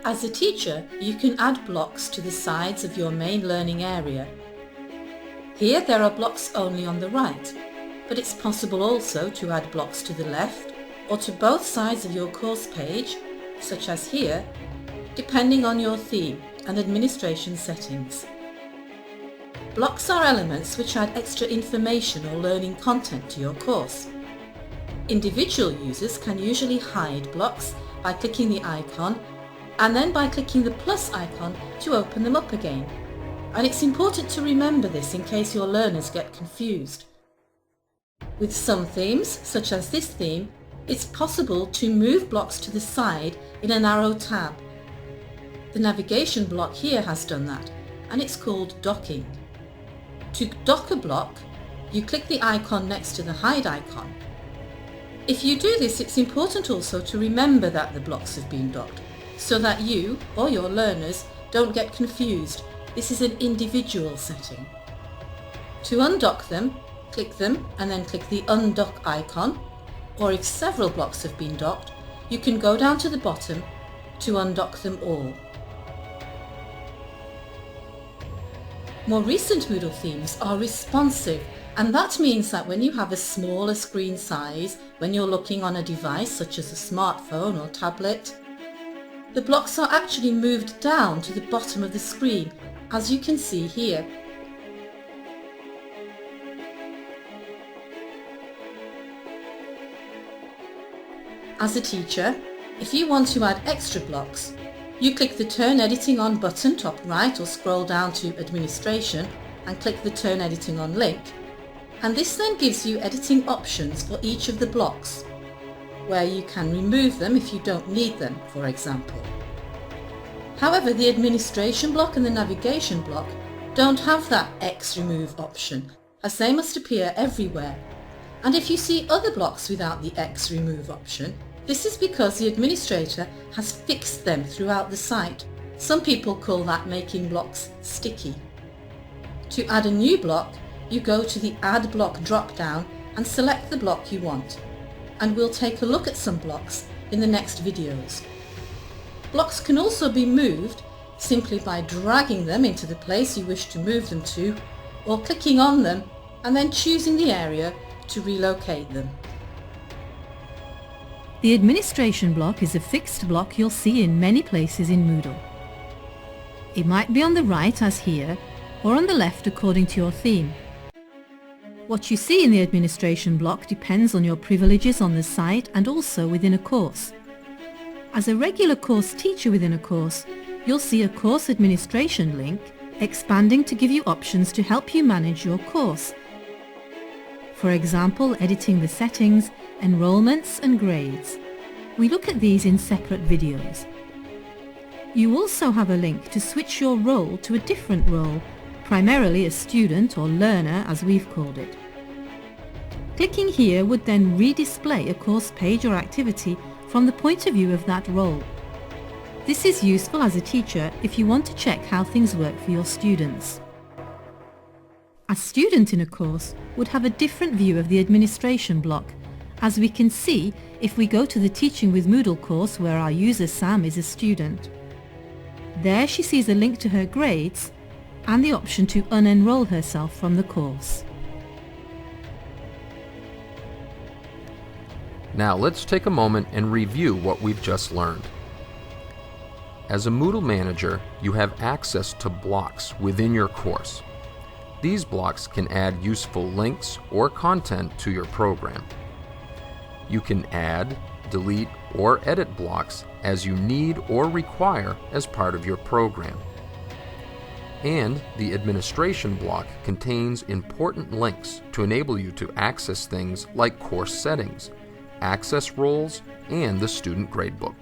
As a teacher, you can add blocks to the sides of your main learning area. Here there are blocks only on the right, but it's possible also to add blocks to the left or to both sides of your course page, such as here, depending on your theme and administration settings. Blocks are elements which add extra information or learning content to your course. Individual users can usually hide blocks by clicking the icon and then by clicking the plus icon to open them up again. And it's important to remember this in case your learners get confused. With some themes, such as this theme, it's possible to move blocks to the side in a narrow tab. The navigation block here has done that, and it's called docking. To dock a block, you click the icon next to the hide icon. If you do this, it's important also to remember that the blocks have been docked, so that you or your learners don't get confused. This is an individual setting. To undock them, click them and then click the undock icon, or if several blocks have been docked, you can go down to the bottom to undock them all. More recent Moodle themes are responsive, and that means that when you have a smaller screen size, when you're looking on a device such as a smartphone or tablet, the blocks are actually moved down to the bottom of the screen, as you can see here. As a teacher, if you want to add extra blocks, you click the Turn Editing On button top right or scroll down to Administration and click the Turn Editing On link, and this then gives you editing options for each of the blocks, where you can remove them if you don't need them, for example. However, the Administration block and the Navigation block don't have that X remove option, as they must appear everywhere. And if you see other blocks without the X remove option, this is because the administrator has fixed them throughout the site. Some people call that making blocks sticky. To add a new block, you go to the Add Block drop-down and select the block you want. And we'll take a look at some blocks in the next videos. Blocks can also be moved simply by dragging them into the place you wish to move them to, or clicking on them and then choosing the area to relocate them. The administration block is a fixed block you'll see in many places in Moodle. It might be on the right as here, or on the left according to your theme. What you see in the administration block depends on your privileges on the site and also within a course. As a regular course teacher within a course, you'll see a course administration link expanding to give you options to help you manage your course. For example, editing the settings, enrollments and grades. We look at these in separate videos. You also have a link to switch your role to a different role, primarily a student or learner as we've called it. Clicking here would then redisplay a course page or activity from the point of view of that role. This is useful as a teacher if you want to check how things work for your students. A student in a course would have a different view of the administration block, as we can see if we go to the Teaching with Moodle course where our user Sam is a student. There she sees a link to her grades and the option to unenroll herself from the course. Now let's take a moment and review what we've just learned. As a Moodle manager, you have access to blocks within your course. These blocks can add useful links or content to your program. You can add, delete, or edit blocks as you need or require as part of your program. And the administration block contains important links to enable you to access things like course settings, access roles, and the student gradebook.